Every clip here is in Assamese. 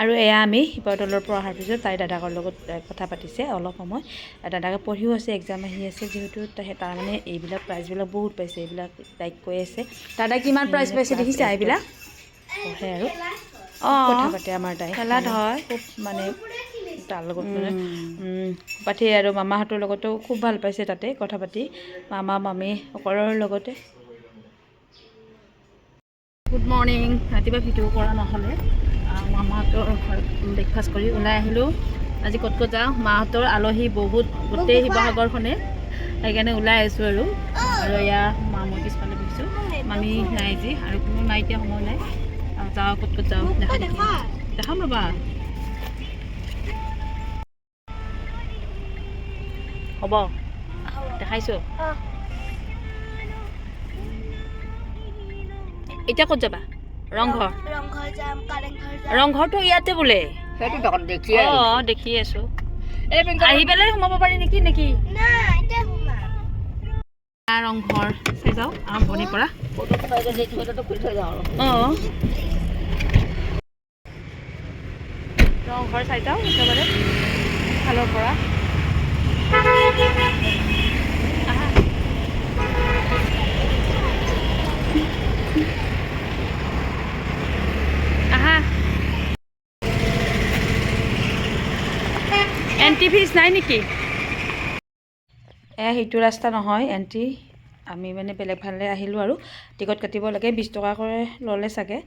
আৰু এয়া আমি শিৱদৌলৰ পৰা অহাৰ পিছত তাই দাদাকৰ লগত কথা পাতিছে অলপ সময়। দাদাকে পঢ়িও আছে, এক্সাম আহি আছে যিহেতু তাৰমানে এইবিলাক প্ৰাইজবিলাক বহুত পাইছে, এইবিলাক তাইক কৈ আছে। দাদা কিমান প্ৰাইজ পাইছে দেখিছা এইবিলাক? পঢ়ে আৰু কথা পাতে আমাৰ তাই, খেলাত হয় খুব মানে তাৰ লগত মানে পাতি আৰু মামাহঁতৰ লগতো খুব ভাল পাইছে তাতে কথা পাতি, মামা মামী সকলোৰে লগতে। Good morning. ৰাতিপুৱা ভিডিঅ' কৰা নহ'লে, মামাহঁতৰ ঘৰত ব্ৰেকফাষ্ট কৰি ওলাই আহিলোঁ। আজি ক'ত ক'ত যাওঁ, মাহঁতৰ আলহী বহুত, গোটেই শিৱসাগৰখনে, সেইকাৰণে ওলাই আহিছোঁ আৰু এয়া মই পিছফালে বহিছোঁ, মামী নাই আজি আৰু কোনো নাই, এতিয়া সময় নাই। যাওঁ ক'ত ক'ত যাওঁ দেখাম ৰ'বা। হ'ব দেখাইছোঁ। এতিয়া ক'ত যাবা? ৰংঘৰ। ৰংঘৰটো ইয়াতে বোলে। অঁ দেখি আছোঁ। আহি পেলাই সোমাব পাৰি নেকি ৰংঘৰ চাই যাওঁ আৰম্ভণিৰ পৰা। অঁ ৰংঘৰ চাই যাওঁ একেবাৰে ফালৰ পৰা। এণ্ট্ৰি ফিজ নাই নেকি? সেইটো ৰাস্তা নহয় এণ্ট্ৰি, আমি মানে বেলেগ ফালে আহিলোঁ আৰু টিকট কাটিব লাগে, 20 টকাকৈ ল'লে চাগে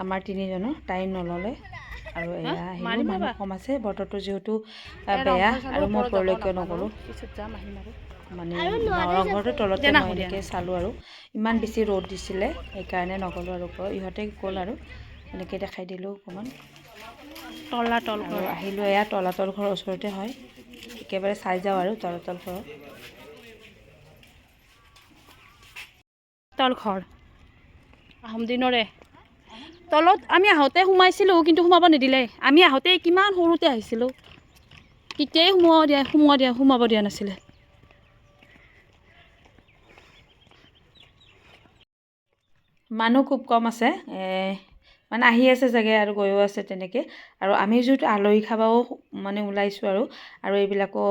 আমাৰ তিনিজনৰ, তাই নল'লে। আৰু এয়া আহিলোঁ, মানুহ কম আছে, বতৰটো যিহেতু বেয়া আৰু মই ওপৰলৈকে নগ'লোঁ, মানে ৰংঘৰটোৰ তলতে মই এনেকৈ চালোঁ আৰু ইমান বেছি ৰ'দ দিছিলে সেইকাৰণে নগ'লোঁ আৰু ওপৰত। ইহঁতে গ'ল আৰু এনেকৈ দেখাই দিলোঁ অকণমান। তলাতল ঘৰ আহিলোঁ, এয়া তলাতল ঘৰৰ ওচৰতে হয়, একেবাৰে চাই যাওঁ আৰু তলাতল ঘৰ। তল ঘৰ আহোম দিনৰে, তলত আমি আহোঁতে সোমাইছিলোঁ কিন্তু সোমাব নিদিলে। আমি আহোঁতে কিমান সৰুতে আহিছিলোঁ, তেতিয়াই সোমাব দিয়া নাছিলে। মানুহ খুব কম আছে, মানে আহি আছে চাগে আৰু গৈও আছে তেনেকৈ। আৰু আমি যিহেতু আলহী খাবও মানে ওলাইছোঁ আৰু এইবিলাকো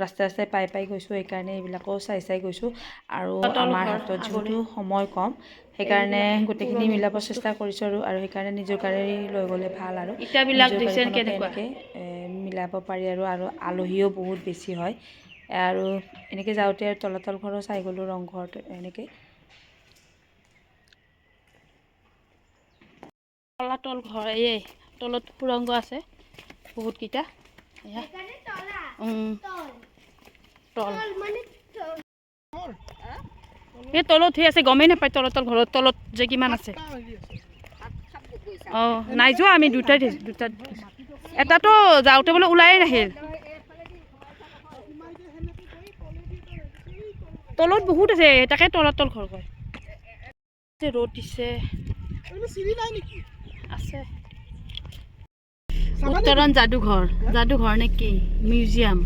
ৰাস্তাই ৰাস্তাই পাই গৈছোঁ, সেইকাৰণে এইবিলাকো চাই গৈছোঁ। আৰু আমাৰ হাতত যিহেতু সময় কম সেইকাৰণে গোটেইখিনি মিলাব চেষ্টা কৰিছোঁ আৰু সেইকাৰণে নিজৰ গাড়ী লৈ গ'লে ভাল আৰু নিজৰ গাড়ীখনতে এনেকৈ মিলাব পাৰি আৰু আলহীও বহুত বেছি হয়। আৰু এনেকৈ যাওঁতে তলাতল ঘৰো চাই গ'লোঁ, ৰংঘৰটো এনেকৈ। তলাতল ঘৰ এই তলত সুৰংগ আছে বহুতকেইটা। এই তলত হৈ আছে, গমেই নাপায় তলাতল ঘৰৰ তলত যে কিমান আছে। অঁ নাই যোৱা, আমি দুটাত এটাতো যাওঁতে বোলে ওলাই নাহিল। তলত বহুত আছে, তাকে তলাতল ঘৰ কয়। ৰ'দ দিছে আছে। উত্তৰণ যাদুঘৰ নেকি? মিউজিয়াম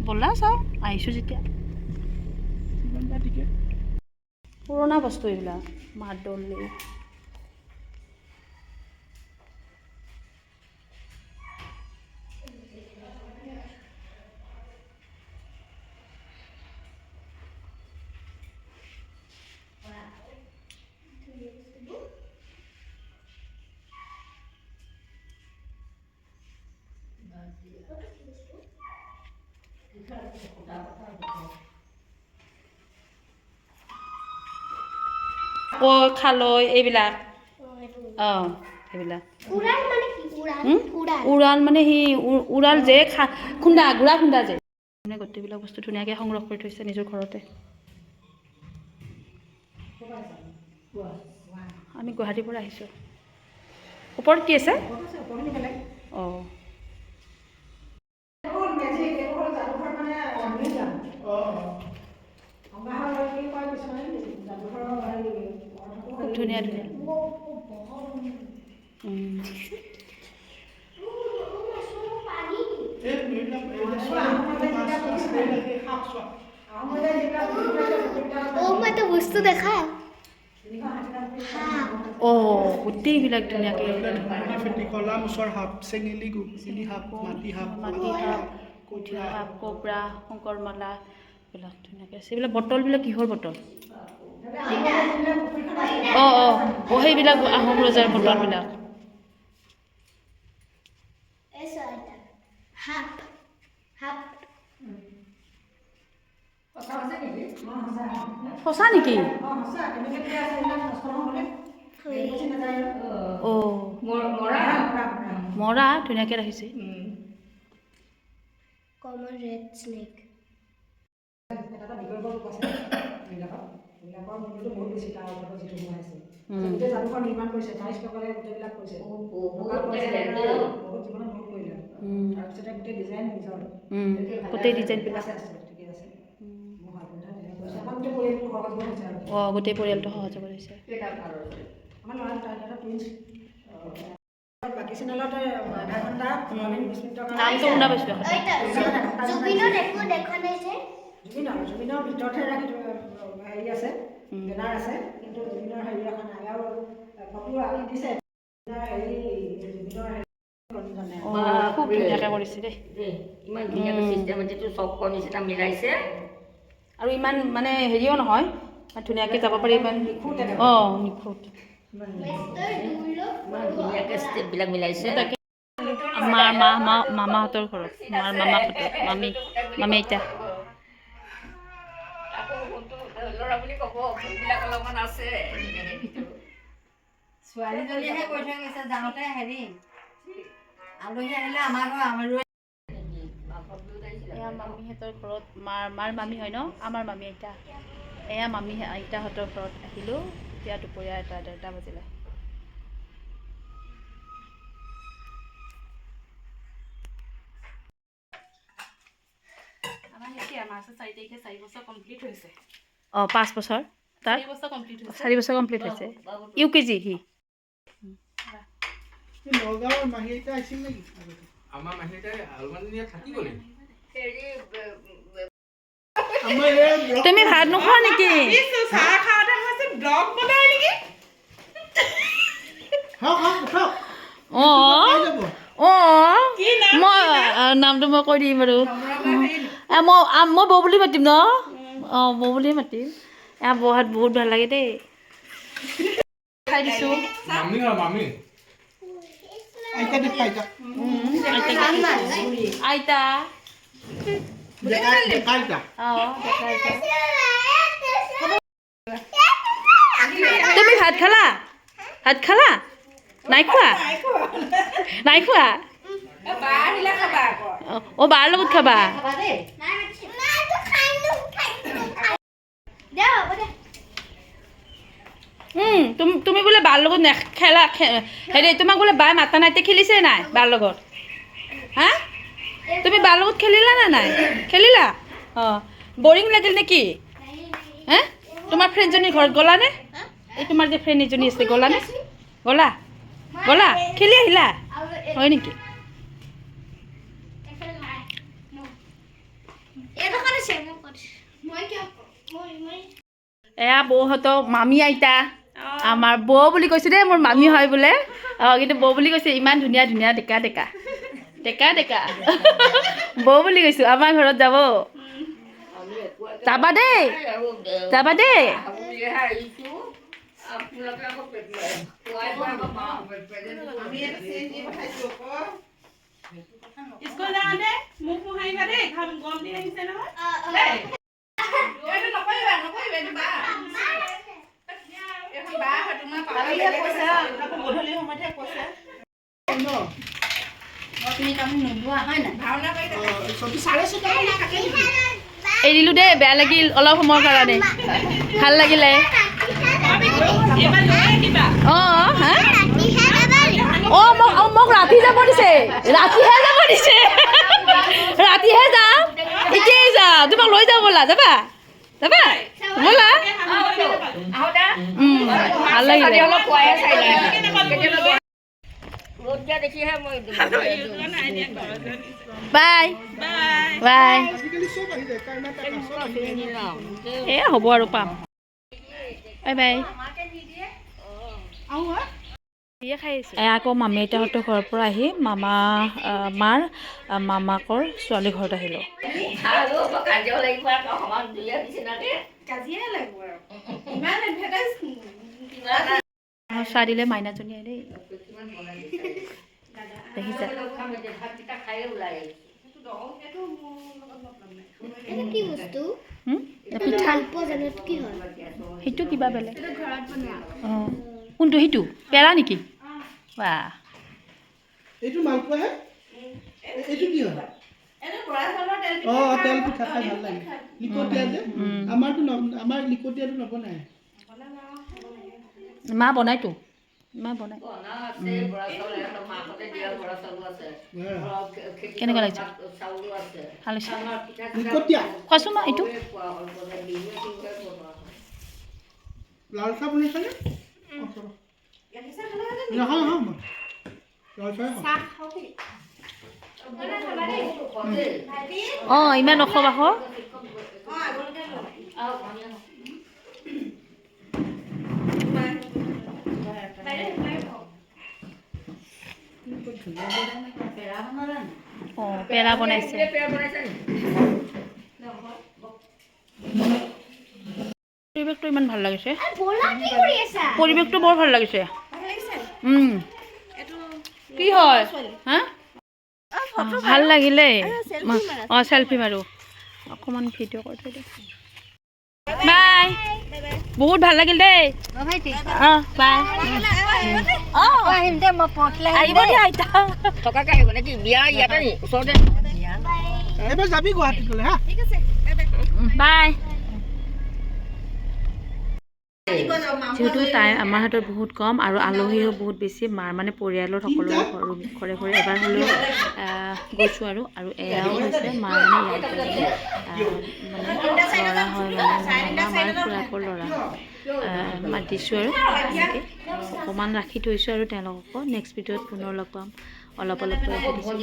ব'লা চাওঁ, আহিছোঁ যেতিয়া। পুৰণা বস্তু এইবিলাক, মাদলি। খালৈ এইবিলাক, অঁ সেইবিলাক উৰাল মানে সি উৰাল যে খুন্দা গুড়া খুন্দা যে, মানে গোটেইবিলাক বস্তু ধুনীয়াকৈ সংগ্ৰহ কৰি থৈছে নিজৰ ঘৰতে। আমি গুৱাহাটীৰ পৰা আহিছোঁ। ওপৰত কি আছে? অঁ খুব ধুনীয়া ধুনীয়া। বস্তু দেখা গোটেইবিলাক ধুনীয়াকৈ কলা মুছৰ সাপ চেঙেলী সাপ মাটি সাপ কঠীয়া সাপ কবৰা শংকৰমালা এইবিলাক ধুনীয়াকৈ আছে এইবিলাক বটলবিলাক কিহৰ বটল সেইবিলাক আহোম ৰজাৰ বটলবিলাক সঁচা নেকি মৰা ধুনীয়াকৈ ৰাখিছে common red snake গোটেই ডিজাইনবিলাক গোটেই পৰিয়ালটো সহজ কৰিছে নামটো শুনা পাইছোঁ জুবিনৰ ভিতৰতহে ৰাখি হেৰি আছে বেনাৰ আছে কিন্তু জুবিনৰ হেৰি ৰখা নাই আৰু ফটো আঁকি দিছে খুব ধুনীয়াকৈ কৰিছে দেই ইমান ধুনীয়াকৈ চিষ্টেমেটিকটো চব নিচিনা মিলাইছে আৰু ইমান মানে হেৰিও নহয় ধুনীয়াকৈ যাব পাৰি ইমান নিখুঁত ইমান ধুনীয়াকৈ ষ্টেপবিলাক মিলাইছে আমাৰ মামাহঁতৰ ঘৰত আমাৰ মামাহঁতৰ মামী আইতা ল'ৰা বুলি ক'ব ফুলবিলাক অলপমান আছে ছোৱালীজনীয়েহে কৈ থৈ গৈছে যাওঁতে হেৰি আলহী আহিলে আমাৰ ঘৰ আমাৰো এয়া মামীহঁতৰ ঘৰত মাৰ মামী হয় ন আমাৰ মামী আইতা এয়া মামী আইতাহঁতৰ ঘৰত আহিলোঁ এতিয়া দুপৰীয়া 1:30 বাজিলে আমাৰ 4 বছৰ কমপ্লিট হৈছে 5 বছৰ তাৰ 4 বছৰ কমপ্লিট হৈছে UKG সি নগাঁৱৰ মাহী আইতা আহিছিল নেকি আমাৰ মাহী আইতাই আলমানীয়া থাকি গ'লে তুমি ভাত নোখোৱা নেকি চাহ খাওঁতে মই ব্লগ বনাই নেকি মই নামটো মই কৈ দিম বাৰু মই বৌ বুলি মাতিম ন বৌ বুলিয়ে মাতিম বহাত বহুত ভাল লাগে দেই খাই দিছোঁ আইতা তুমি ভাত খালা নাই খোৱা বাৰ লগত খাবা তুমি বোলে বাৰ লগত নেখেলা হেৰি তোমাক বোলে বাই মাতা নাই খেলিছে নাই বাৰ লগত হা তুমি বাৰ লগত খেলিলা নে নাই খেলিলা বৰিং লাগিল নেকি হে তোমাৰ ফ্ৰেণ্ডজনীৰ ঘৰত গ'লানে এই তোমাৰ যে ফ্ৰেণ্ড এজনী আছে গ'লানে গ'লা খেলি আহিলা হয় নেকি এয়া বৌহঁতক মামী আইতা আমাৰ বৌ বুলি কৈছোঁ দেই মোৰ মামী হয় বোলে কিন্তু বৌ বুলি কৈছে ইমান ধুনীয়া ডেকা বৌ বুলি কৈছোঁ আমাৰ ঘৰত যাবা দেই এৰিলোঁ দেই বেয়া লাগিল অলপ সময়ৰ কাৰণে ভাল লাগিলে মোক ৰাতি যাব দিছে ৰাতিহে যাম এতিয়াই যাওঁ তোমাক লৈ যাওঁ ব'লা যাবা ব'লা ভাল লাগিলে বাই হ'ব আৰু পাম বাই এয়া আকৌ মামী আইতাহঁতৰ ঘৰৰ পৰা আহি মাৰ মামাকৰ ছোৱালী ঘৰত আহিলোঁ। কাজিয়া লাগিব আকৌ সমান দুলীয়া নিচিনাকে কাজিয়াই লাগিব আৰু ইমান এডভাৰটাইজ চাহ দিলে মাইনাজনী আহে দেই কিমান বনাই দেখিছা ভাতকেইটা খায়ে ওলাই এটা কি বস্তু পিঠা মালপোৱা জানো এইটো কি হয় সেইটো কিবা বেলেগ অঁ কোনটো সেইটো পেৰা নেকি বা এইটো মালপোৱাহে এইটো কি হয় তেল পিঠা খাই ভাল লাগে লিকটীয়া যে আমাৰ লিকটীয়াটো নবনায় মা বনাইতো মা বনাই আছে বৰা চাউল এটা মাহঁতে দিয়া বৰা চাউল আছে কেনেকুৱা লাগিছে চাউলো আছে ভাল হৈছে লিকটীয়া কোৱাচোন মা এইটো লাল চাহ বনাইছানে নহয় নহয় লাল চাহ অঁ ইমান নখবাস অঁ পেৰা বনাইছে পৰিৱেশটো ইমান ভাল লাগিছে পৰিৱেশটো বৰ ভাল লাগিছে কি হয় হা ভাল লাগিলে অঁ চেলফি মাৰো অকণমান ভিডিঅ' কৰি থৈ দিওঁ বাই বহুত ভাল লাগিল দেই অঁ বাই আহিব দিয়া আইতা থকাকে আহিব নেকি বিয়া ইয়াতে নি ওচৰতে এবাৰ যাবি গুৱাহাটীত গ'লে হা বাই যিহেতু টাইম আমাৰ হাতত বহুত কম আৰু আলহীও বহুত বেছি মাৰ মানে পৰিয়ালৰ সকলোৰে ঘৰে ঘৰে এবাৰ হ'লেও গৈছোঁ আৰু এয়াও হৈছে মাৰ মানে ইয়াত ল'ৰা হয় মানে মাৰ খুৰাকৰ ল'ৰা মাতিছোঁ আৰু এনেকৈ অকণমান ৰাখি থৈছোঁ আৰু তেওঁলোককো নেক্সট ভিডিঅ'ত পুনৰ লগ পাম অলপ ৰাখি দিছোঁ